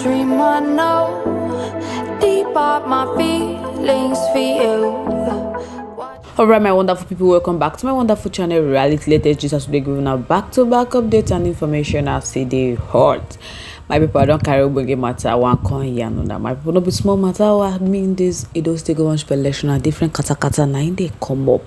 dream I know, deep up my feelings for you. Alright, my wonderful people, welcome back to my wonderful channel, Reality Latest. Jesus today giving out back-to-back updates and information as they hot. My people, I don't carry big matter one coin here another. My people, no be small matter. I mean this it does take one election a different kata nine they come up.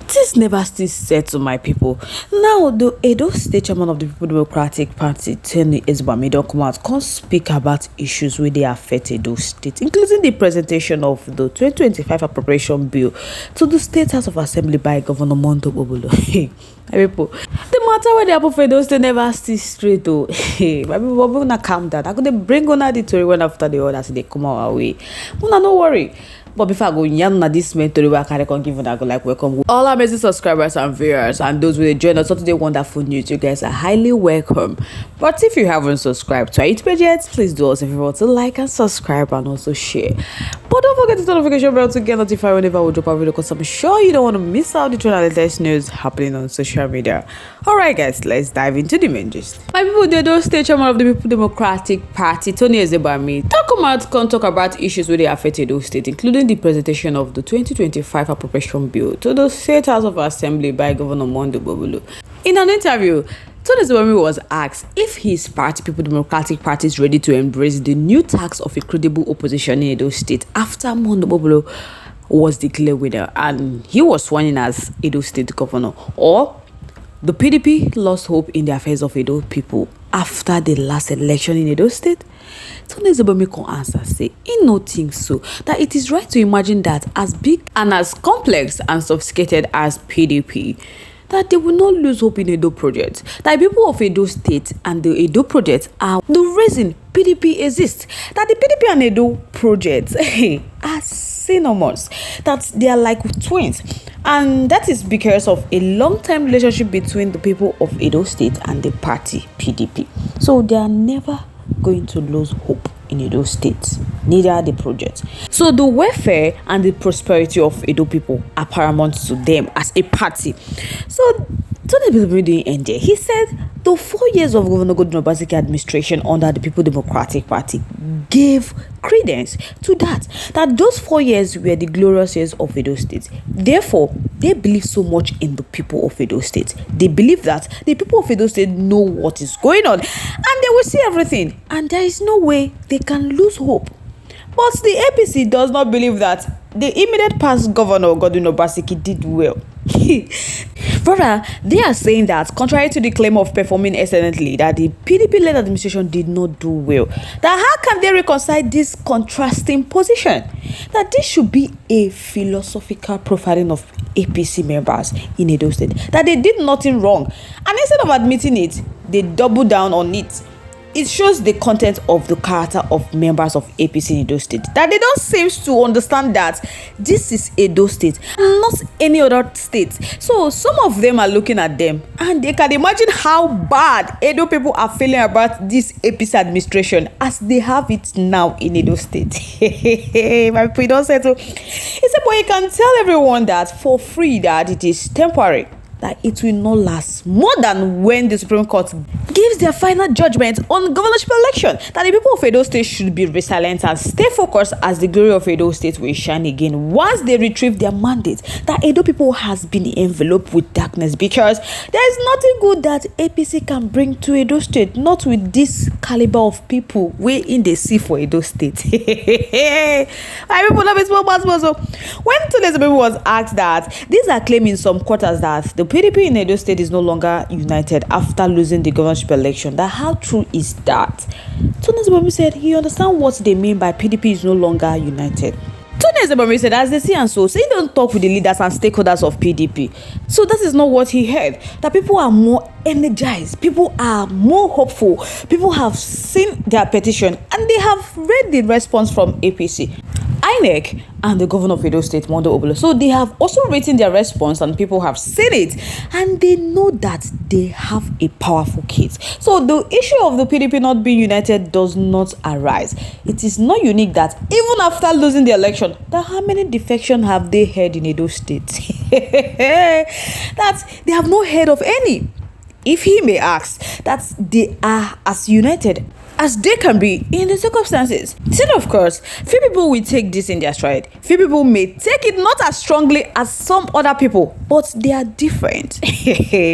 This never still said to my people. Now, the Edo State chairman of the People Democratic Party, Tony Ezbami, don't come out, can't speak about issues where they affect Edo State, including the presentation of the 2025 appropriation bill to the State House of Assembly by Governor Okpebholo. My people, the matter where they happen for Edo State never still straight though. My people, we're gonna calm down. I'm gonna bring on the story one after the other, so they come our way. But no worry. But before I go yarn na this mentor I can give I go like welcome all our amazing subscribers and viewers and those who join us for today wonderful news. You guys are highly welcome. But if you haven't subscribed to our YouTube page yet, please do us if you want to like and subscribe and also share. But don't forget the notification bell to get notified whenever we drop a video, because I'm sure you don't want to miss out the latest news happening on social media. Alright guys, let's dive into the main gist. My people, the Edo State chairman of the People Democratic Party, Tony Ezbami, talk about issues where they affect Edo State, including the presentation of the 2025 appropriation bill to the State House of Assembly by Governor Okpebholo. In an interview, Tony Ezbami was asked if his party, People Democratic Party, is ready to embrace the new tax of a credible opposition in Edo State after Okpebholo was declared winner and he was sworn in as Edo State governor, or the PDP lost hope in the affairs of Edo people after the last election in Edo State. Tony Ezbami can answer say he no think so, that it is right to imagine that as big and as complex and sophisticated as PDP, that they will not lose hope in Edo project. That people of Edo State and the Edo project are the reason PDP exists. That the PDP and Edo projects are synonymous. That they are like twins. And that is because of a long-time relationship between the people of Edo State and the party PDP. So they are never going to lose hope in Edo State, neither are the project. So the welfare and the prosperity of Edo people are paramount to them as a party. So Tony Ezbami didn't end there. He said the 4 years of Governor Godwin Obaseki administration under the People Democratic Party gave credence to that those 4 years were the glorious years of Edo State. Therefore, they believe so much in the people of Edo State. They believe that the people of Edo State know what is going on and they will see everything, and there is no way they can lose hope. But the APC does not believe that the immediate past governor Godwin Obaseki did well. Rather, they are saying that, contrary to the claim of performing excellently, that the PDP-led administration did not do well. That how can they reconcile this contrasting position? That this should be a philosophical profiling of APC members in Edo State. That they did nothing wrong. And instead of admitting it, they double down on it. It shows the content of the character of members of APC in Edo State, that they don't seem to understand that this is Edo State, not any other state. So some of them are looking at them and they can imagine how bad Edo people are feeling about this APC administration as they have it now in Edo State. My people don't say so. He said, but you can tell everyone that for free that it is temporary, that it will not last more than when the Supreme Court gives their final judgment on governorship election. That the people of Edo State should be resilient and stay focused as the glory of Edo State will shine again once they retrieve their mandate. That Edo people has been enveloped with darkness because there is nothing good that APC can bring to Edo State, not with this caliber of people way in the sea for Edo State. My people love it so when Tony Ezbami was asked that these are claiming some quarters that the PDP in Edo State is no longer united after losing the governorship election, that how true is that? Tony Ezbami said he understands what they mean by PDP is no longer united. Tony Ezbami said, as they see and so he don't talk with the leaders and stakeholders of PDP. So that is not what he heard. That people are more energized, people are more hopeful, people have seen their petition and they have read the response from APC, INEC and the governor of Edo State, Okpebholo. So they have also written their response and people have seen it and they know that they have a powerful case. So the issue of the PDP not being united does not arise. It is not unique that even after losing the election, that how many defections have they had in Edo State? That they have not heard of any. If he may ask, that they are as united as they can be in the circumstances. Still, of course, few people will take this in their stride. Few people may take it not as strongly as some other people, but they are different.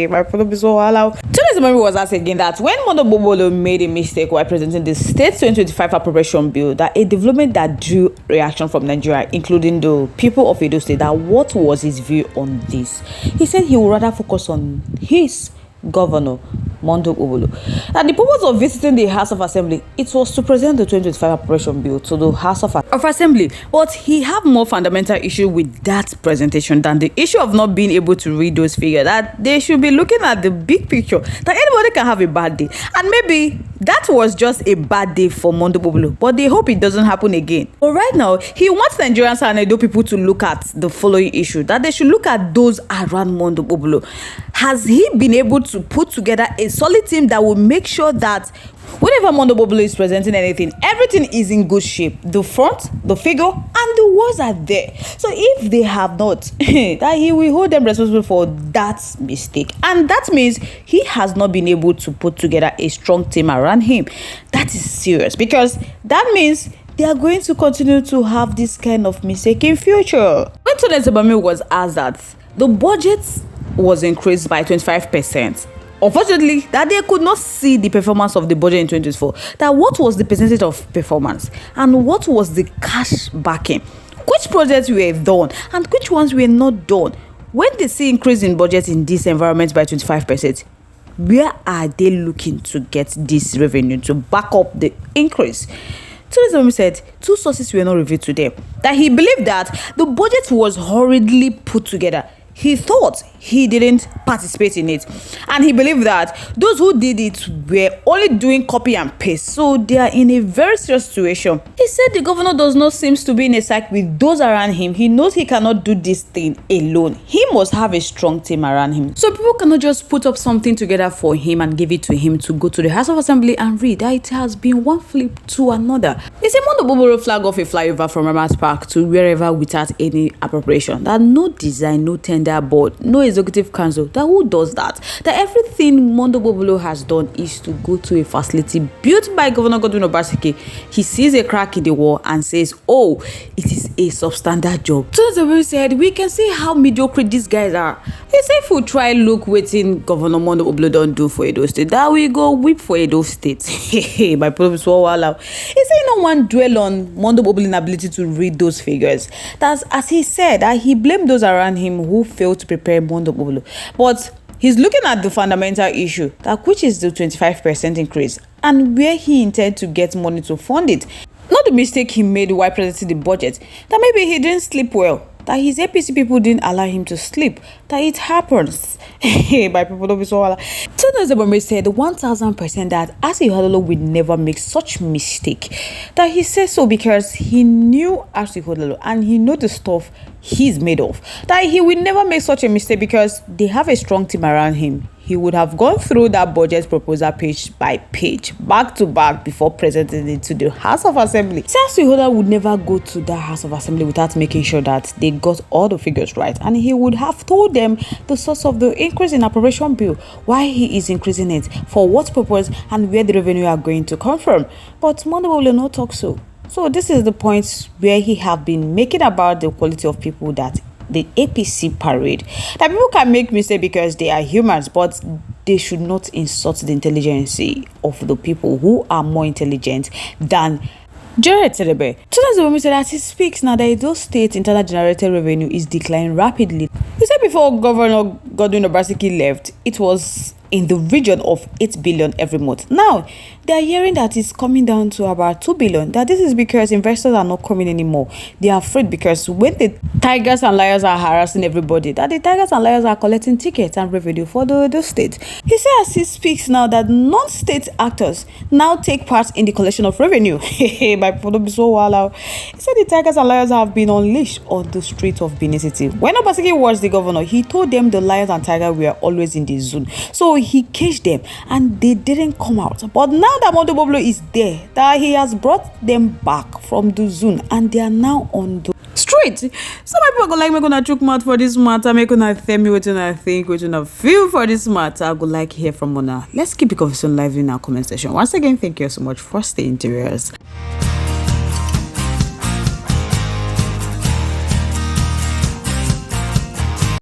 My problem is so allowed. Today's memory was asked again that when Okpebholo made a mistake while presenting the state 2025 appropriation bill, that a development that drew reaction from Nigeria, including the people of Edo State, that what was his view on this? He said he would rather focus on his Governor Okpebholo. Now, the purpose of visiting the House of Assembly, it was to present the 2025 appropriation bill to the House of Assembly. But he have more fundamental issue with that presentation than the issue of not being able to read those figures. That they should be looking at the big picture. That anybody can have a bad day, and maybe that was just a bad day for Okpebholo, but they hope it doesn't happen again. But right now, he wants Nigerians and Edo people to look at the following issue, that they should look at those around Okpebholo. Has he been able to put together a solid team that will make sure that whenever Okpebholo is presenting anything, everything is in good shape? The front, the figure, and the words are there. So if they have not, that he will hold them responsible for that mistake. And that means he has not been able to put together a strong team around him. That is serious, because that means they are going to continue to have this kind of mistake in future. When Tony Zebami was asked that the budget was increased by 25%. Unfortunately, that they could not see the performance of the budget in 2024. That what was the percentage of performance and what was the cash backing? Which projects were done and which ones were not done? When they see increase in budget in this environment by 25%, where are they looking to get this revenue to back up the increase? Tourism said two sources were not revealed to them. That he believed that the budget was hurriedly put together. He thought he didn't participate in it, and he believed that those who did it were only doing copy and paste, so they are in a very serious situation. He said the governor does not seem to be in a cycle with those around him. He knows he cannot do this thing alone. He must have a strong team around him, so people cannot just put up something together for him and give it to him to go to the House of Assembly and read. That it has been one flip to another. They say Okpebholo flag off a flyover from Ramat Park to wherever without any appropriation. That no design, no tender board, no executive council. That who does that? That everything Okpebholo has done is to go to a facility built by Governor Godwin Obaseki. He sees a crack in the wall and says, oh, it is a substandard job. So the said, we can see how mediocre these guys are. He said, if we try look waiting Governor Okpebholo don't do for Edo State, that we go whip for Edo State. My problem is so allowed. He said no one dwell on Okpebholo's inability to read those figures. That's as he said, that he blamed those around him who failed to prepare Okpebholo. But he's looking at the fundamental issue, that which is the 25% increase, and where he intended to get money to fund it. Not the mistake he made while presenting the budget, that maybe he didn't sleep well, that his APC people didn't allow him to sleep, that it happens. By people don't be so allowed. Tony Zebami said 1000% that Okpebholo would never make such mistake. That he says so because he knew Okpebholo and he knows the stuff he's made of. That he will never make such a mistake because they have a strong team around him. He would have gone through that budget proposal page by page, back to back, before presenting it to the House of Assembly. Okpebholo would never go to the House of Assembly without making sure that they got all the figures right, and he would have told them the source of the increase in appropriation bill, why he is increasing it, for what purpose, and where the revenue are going to come from. But Okpebholo will not talk so. So this is the point where he have been making about the quality of people that the APC parade. That people can make mistakes because they are humans, but they should not insult the intelligence of the people who are more intelligent than Jared Terebe. Tony said as he speaks now that Edo State internal generated revenue is declining rapidly. He said before Governor Godwin Obaseki left, it was in the region of 8 billion every month. Now, they are hearing that it's coming down to about 2 billion. That this is because investors are not coming anymore. They are afraid because when the tigers and liars are harassing everybody, that the tigers and liars are collecting tickets and revenue for the state. He says as he speaks now that non-state actors now take part in the collection of revenue. My people be so wild. He said the tigers and liars have been unleashed on the streets of Benin City. When Obaseki was the governor, he told them the lions and tigers were always in the zone. So he caged them and they didn't come out. But now that Okpebholo is there, that he has brought them back from the zone and they are now on the street. wait, some people go like me gonna chook mouth for this matter, make una tell me what I think, what I feel for this matter. I go like hear from una. Let's keep the conversation live in our comment section. Once again, thank you so much for staying to us.